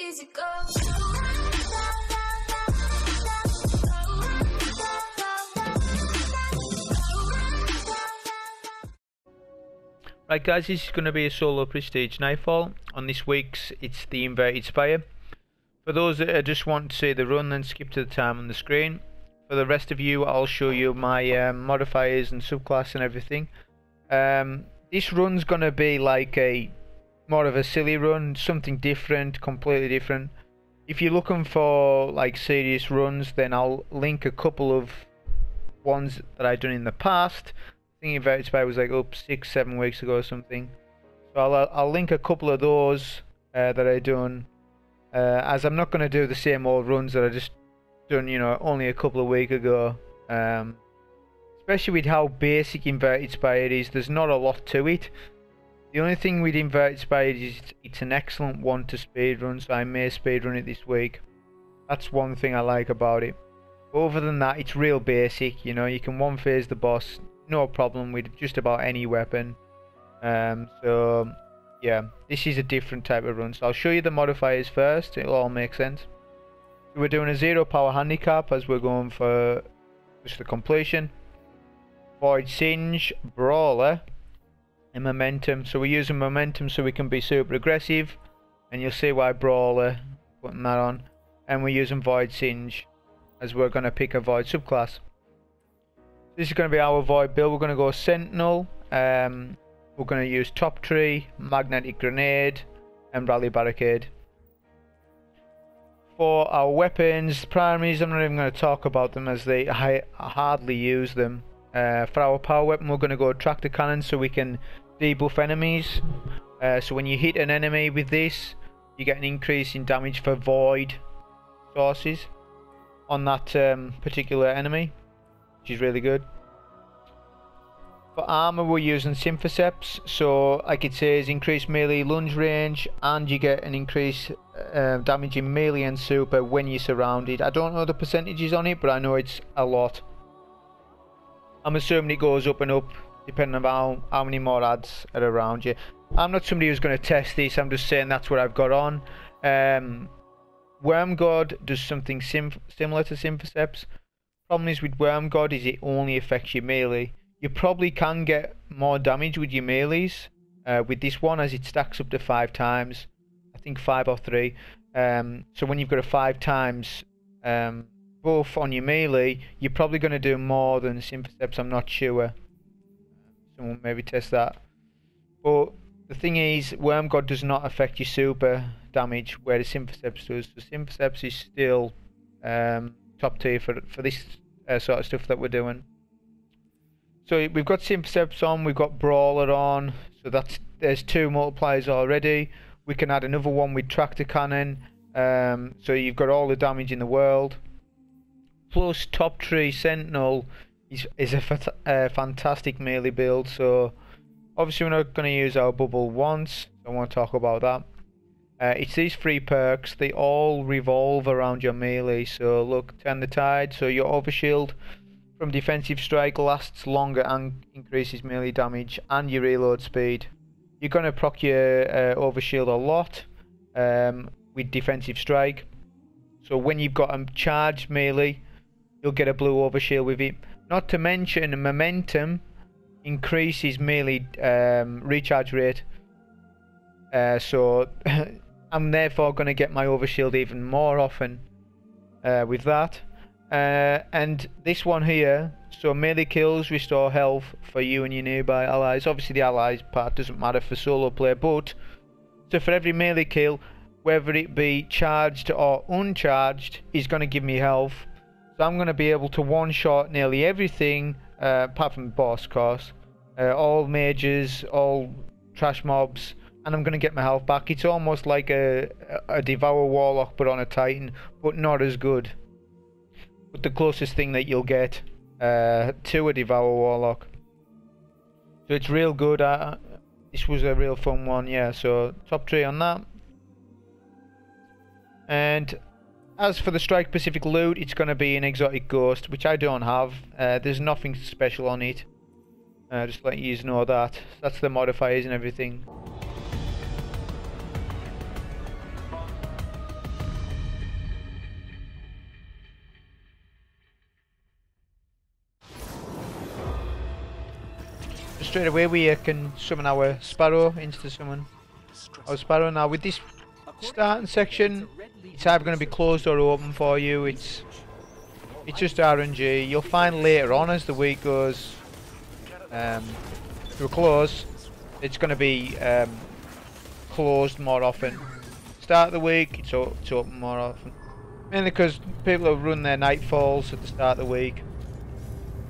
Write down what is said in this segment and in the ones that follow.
easy go. Right guys, this is going to be a solo prestige nightfall. On this week's, it's the Inverted Spire. For those that just want to see the run, then skip to the time on the screen. For the rest of you, I'll show you my modifiers and subclass and everything. This run's going to be like more of a silly run, something different, completely different. If you're looking for like serious runs, then I'll link a couple of ones that I've done in the past. I think Inverted Spire was like up 6-7 weeks ago or something. So I'll link a couple of those that I done, as I'm not going to do the same old runs that I just done, you know, only a couple of weeks ago. Especially with how basic Inverted Spire is, there's not a lot to it. The only thing with Inverted Spire is it's an excellent one to speedrun, so I may speedrun it this week. That's one thing I like about it. But other than that, it's real basic. You know, you can one phase the boss, no problem with just about any weapon. So yeah, this is a different type of run. So I'll show you the modifiers first. It'll all make sense. So we're doing a 0 power handicap as we're going for just the completion. Void Singe, Brawler, and Momentum. So we're using Momentum so we can be super aggressive, and you'll see why Brawler, putting that on. And we're using Void Singe as we're going to pick a Void subclass. This is going to be our Void build. We're going to go Sentinel, we're going to use Top Tree, Magnetic Grenade, and Rally Barricade. For our weapons, primaries, I'm not even going to talk about them as I hardly use them. For our power weapon, we're going to go Tractor Cannon so we can debuff enemies. So when you hit an enemy with this, you get an increase in damage for void sources on that particular enemy, which is really good. For armor, we're using Synthoceps, so like it says, increased melee lunge range, and you get an increase damage in melee and super when you're surrounded. I don't know the percentages on it, but I know it's a lot. I'm assuming it goes up and up depending on how many more ads are around you. I'm not somebody who's going to test this, I'm just saying that's what I've got on. Worm God does something similar to Synthoceps. Problem is with Worm God is it only affects your melee. You probably can get more damage with your melees with this one, as it stacks up to 5 times. I think 5 or 3. So when you've got a 5 times buff on your melee, you're probably going to do more than Synthoceps. I'm not sure. Someone maybe test that. But the thing is, Worm God does not affect your super damage, whereas Synthoceps does. So Synthoceps is still top tier for this sort of stuff that we're doing. So we've got Synthoceps on, we've got Brawler on, so there's 2 multipliers already. We can add another one with Tractor Cannon, so you've got all the damage in the world. Plus Top Tree Sentinel is a fantastic melee build, so obviously we're not going to use our bubble once, so I want to talk about that. It's these 3 perks, they all revolve around your melee. So look, Turn the Tide, so your overshield from defensive strike lasts longer and increases melee damage, and your reload speed. You're going to proc your overshield a lot with defensive strike. So when you've got a charged melee, you'll get a blue overshield with it. Not to mention, Momentum increases melee recharge rate. So I'm therefore going to get my overshield even more often with that. And this one here, so melee kills restore health for you and your nearby allies. Obviously the allies part doesn't matter for solo play, but so for every melee kill, whether it be charged or uncharged, is going to give me health. So I'm going to be able to one-shot nearly everything, apart from the boss, of course. All mages, all trash mobs, and I'm going to get my health back. It's almost like a Devour Warlock but on a Titan, but not as good. But the closest thing that you'll get to a Devour Warlock. So it's real good. This was a real fun one, yeah. So top 3 on that. And as for the Strike specific loot, it's going to be an exotic ghost, which I don't have. There's nothing special on it. Just let you know that. That's the modifiers and everything. straight away we can summon our Sparrow, insta-summon our Sparrow. Now with this starting section, it's either going to be closed or open for you. It's just RNG. You'll find later on as the week goes to a close, it's going to be closed more often. Start of the week, it's open more often. Mainly because people have run their Nightfalls at the start of the week.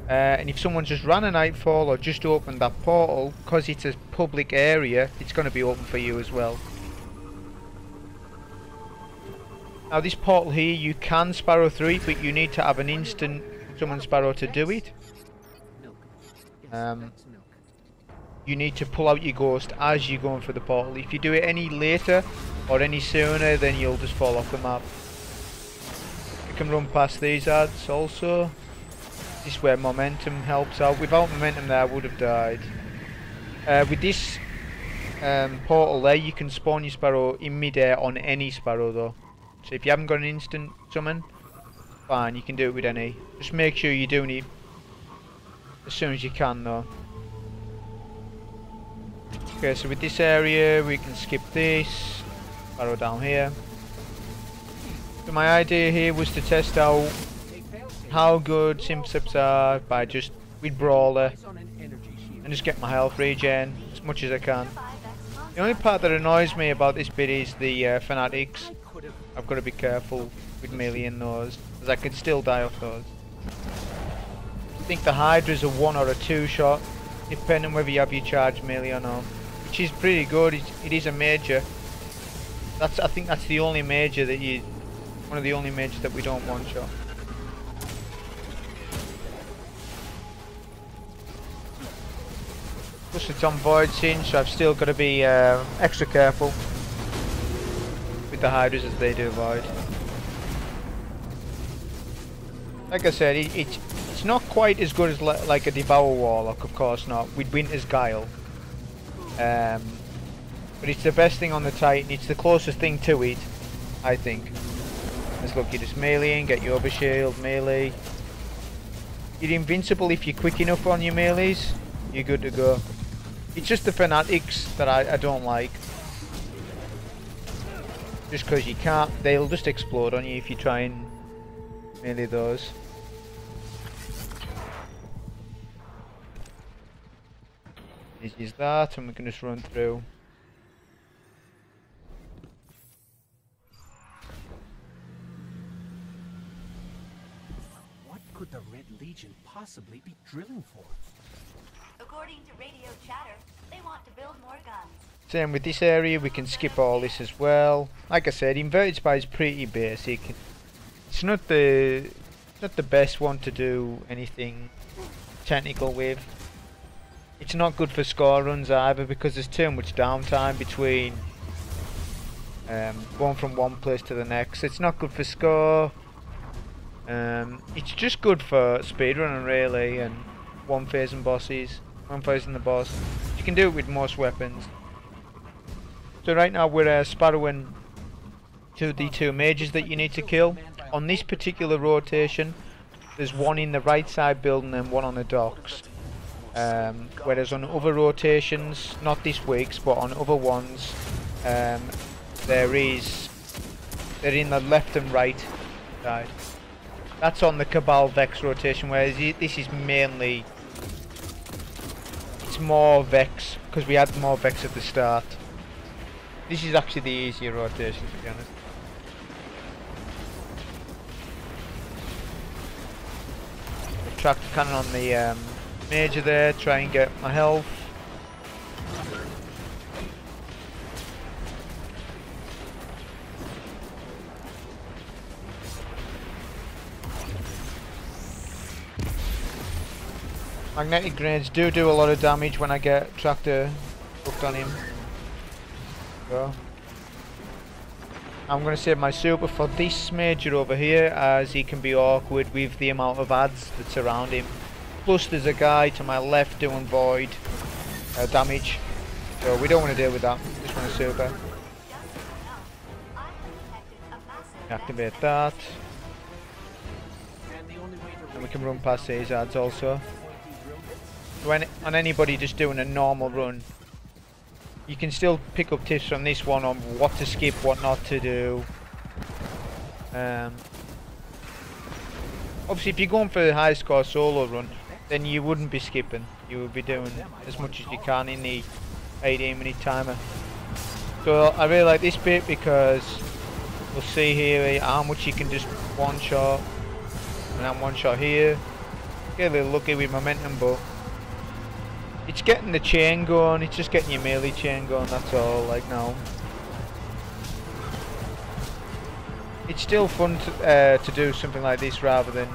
And if someone just ran a Nightfall or just opened that portal, because it's a public area, it's going to be open for you as well. Now this portal here, you can Sparrow through it, but you need to have an instant summon Sparrow to do it. You need to pull out your ghost as you're going for the portal. If you do it any later or any sooner, then you'll just fall off the map. You can run past these ads also. This is where momentum helps out. Without momentum there I would have died. With this portal there, you can spawn your Sparrow in mid-air on any Sparrow though. So if you haven't got an instant summon, fine, you can do it with any. Just make sure you're doing it as soon as you can though. Okay, so with this area we can skip this. Sparrow down here. So my idea here was to test out how good Synthoceps are by just with Brawler and just get my health regen as much as I can. The only part that annoys me about this bit is the Fanatics. I've got to be careful with melee in those, as I can still die off those. I think the Hydra's a 1 or a 2 shot, depending whether you have your charge melee or not, which is pretty good. It is a major. I think that's the only major that one of the only majors that we don't one shot. Plus it's on Void Sin, so I've still got to be extra careful with the Hydras as they do Void. Like I said, it's not quite as good as like a Devour Warlock, of course not, with Winter's Guile. But it's the best thing on the Titan, it's the closest thing to it, I think. Let's look, you just melee and get your overshield, melee. You're invincible if you're quick enough on your melees, you're good to go. It's just the Fanatics that I don't like. Just because you can't, they'll just explode on you if you try and melee those. Is that, and we can just run through. What could the Red Legion possibly be drilling for? According to radio chatter, they want to build more guns. Same with this area, we can skip all this as well. Like I said, Inverted Spire is pretty basic. It's not the best one to do anything technical with. It's not good for score runs either because there's too much downtime between going from one place to the next. It's not good for score. It's just good for speedrunning really, and one phasing bosses, one phasing the boss. You can do it with most weapons. So right now we're sparrowing to the 2 mages that you need to kill. On this particular rotation, there's one in the right side building and one on the docks. Whereas on other rotations, not this week's, but on other ones, they're in the left and right side. That's on the Cabal Vex rotation, whereas this is mainly, it's more Vex, because we had more Vex at the start. This is actually the easier rotation, to be honest. Tractor cannon on the major there, try and get my health. Magnetic grenades do a lot of damage when I get tractor hooked on him. So I'm going to save my super for this major over here, as he can be awkward with the amount of ads that's around him. Plus there's a guy to my left doing void damage, so we don't want to deal with that. Just want to super. Activate that. And we can run past these ads also. So on anybody just doing a normal run, you can still pick up tips from this one on what to skip, what not to do. Obviously, if you're going for the high score solo run, then you wouldn't be skipping. You would be doing as much as you can in the 18-minute timer. So I really like this bit because we'll see here how much you can just one shot, and then one shot here. Get a little lucky with momentum, but it's getting the chain going. It's just getting your melee chain going. That's all. Like now, it's still fun to do something like this rather than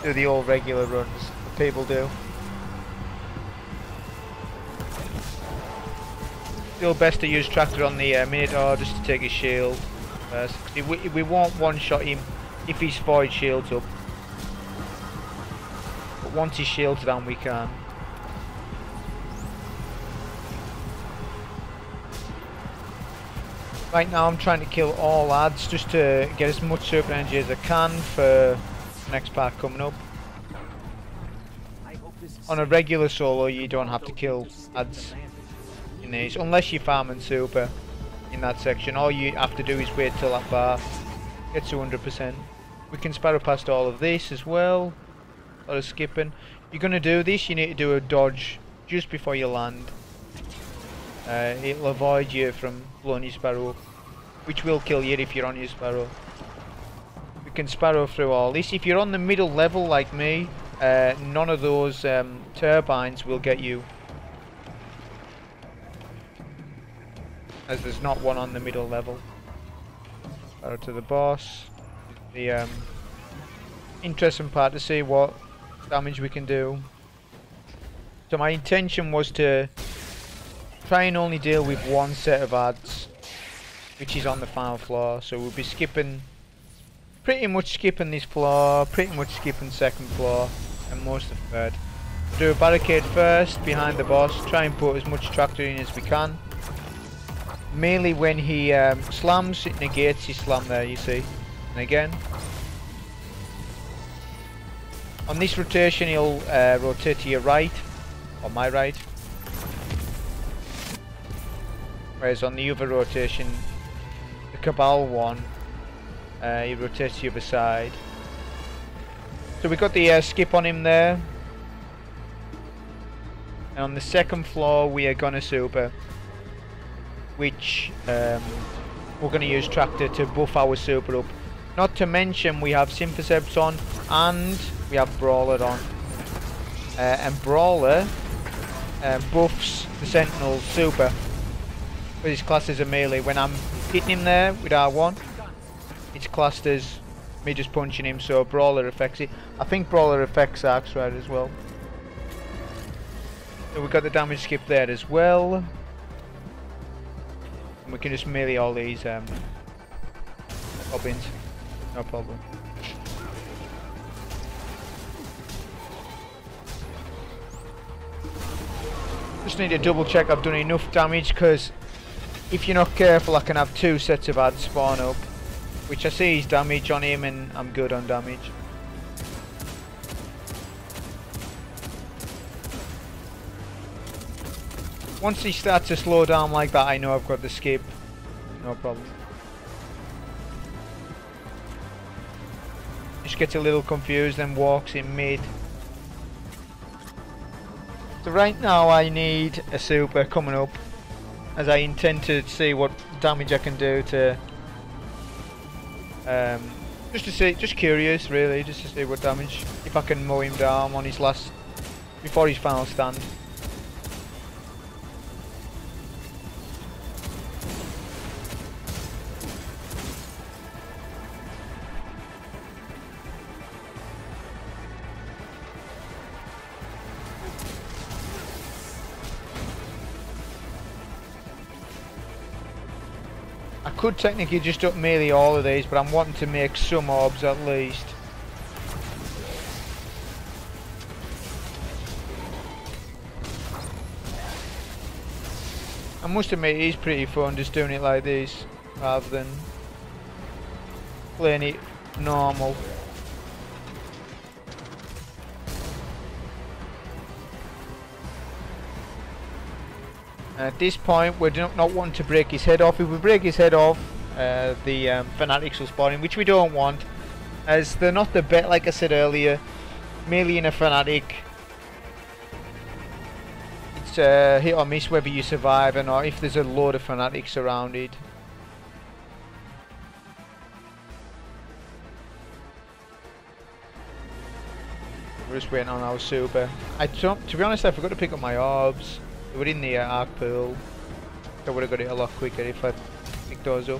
do the old regular runs that people do. Still best to use Tractor on the Minotaur just to take his shield first. We won't one-shot him if his Void shield's up. But once his shield's down, we can. Right now I'm trying to kill all ads just to get as much super energy as I can for the next part coming up. On a regular solo you don't have to kill ads in these, unless you're farming super in that section. All you have to do is wait till that bar gets to 100%. We can sparrow past all of this as well. A lot of skipping. You're going to do this, you need to do a dodge just before you land. It'll avoid you from blowing your sparrow up, which will kill you if you're on your sparrow. We can sparrow through all this. If you're on the middle level like me, none of those turbines will get you, as there's not one on the middle level. Sparrow to the boss. The interesting part to see what damage we can do. So my intention was to try and only deal with one set of ads, which is on the final floor. So we'll be skipping, pretty much skipping this floor, pretty much skipping second floor, and most of third. Do a barricade first behind the boss, try and put as much Tractor in as we can. Mainly when he slams, it negates his slam there, you see. And again. On this rotation he'll rotate to your right, or my right. Whereas on the other rotation, the Cabal one, he rotates to the other side. So we got the skip on him there. And on the second floor we are gonna super, which we're gonna use Tractor to buff our super up. Not to mention we have Synthoceps on and we have Brawler on. And Brawler buffs the Sentinel super. But his class as a melee. When I'm hitting him there with R1, it's classed as me just punching him, so Brawler affects it. I think Brawler affects Arcs right as well. So we've got the damage skip there as well. And we can just melee all these bobbins. No problem. Just need to double check I've done enough damage, because if you're not careful I can have two sets of ads spawn up, which I see his damage on him and I'm good on damage. Once he starts to slow down like that I know I've got the skip, no problem. Just gets a little confused and walks in mid. So right now I need a super coming up, as I intend to see what damage I can do to just curious really, just to see what damage, if I can mow him down on his last, before his final stand. I could technically just up melee all of these, but I'm wanting to make some orbs at least. I must admit it is pretty fun just doing it like this, rather than playing it normal. At this point, we do not want to break his head off. If we break his head off, the Fanatics will spawn in, which we don't want, as they're not the best. Like I said earlier, melee in a Fanatic, it's hit or miss whether you survive or not. If there's a load of Fanatics surrounded. We're just waiting on our super. To be honest, I forgot to pick up my orbs. They were in the arc pool. I would have got it a lot quicker if I picked those up.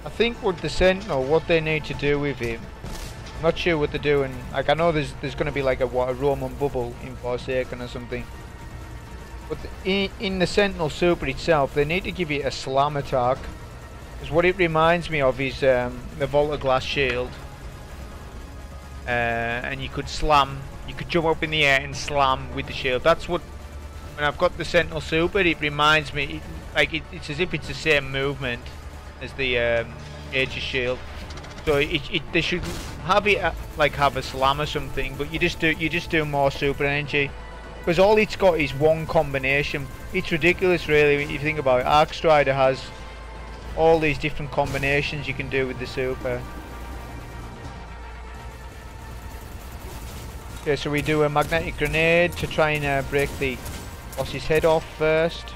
I think with the Sentinel, what they need to do with him, I'm not sure what they're doing. Like, I know there's going to be like a Roman bubble in Forsaken or something, but in the Sentinel super itself, they need to give it a slam attack. Because what it reminds me of is the Volta Glass shield, and you could slam. You could jump up in the air and slam with the shield. That's what. When I've got the Sentinel super, it reminds me. It's as if it's the same movement as the Aegis shield, so they should have it have a slam or something, but you just do more super energy, because all it's got is one combination. It's ridiculous really when you think about it. Arc Strider has all these different combinations you can do with the super. Okay, so we do a magnetic grenade to try and break the boss's head off first,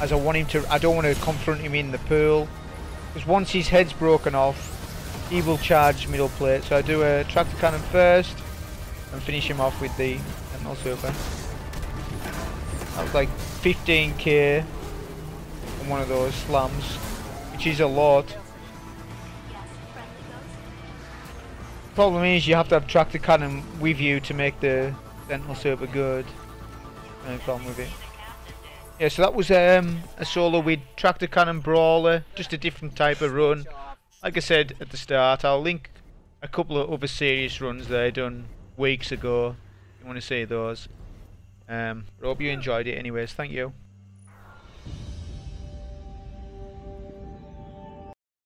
as I want him to. I don't want to confront him in the pool, because once his head's broken off, he will charge middle plate. So I do a tractor cannon first and finish him off with the Sentinel super. That was like 15k on one of those slams, which is a lot. Problem is you have to have tractor cannon with you to make the Sentinel super good. No problem with it. Yeah, so that was a solo with tractor cannon brawler, just a different type of run. Like I said at the start, I'll link a couple of other serious runs that I done weeks ago if you want to see those. I hope you enjoyed it anyways. Thank you.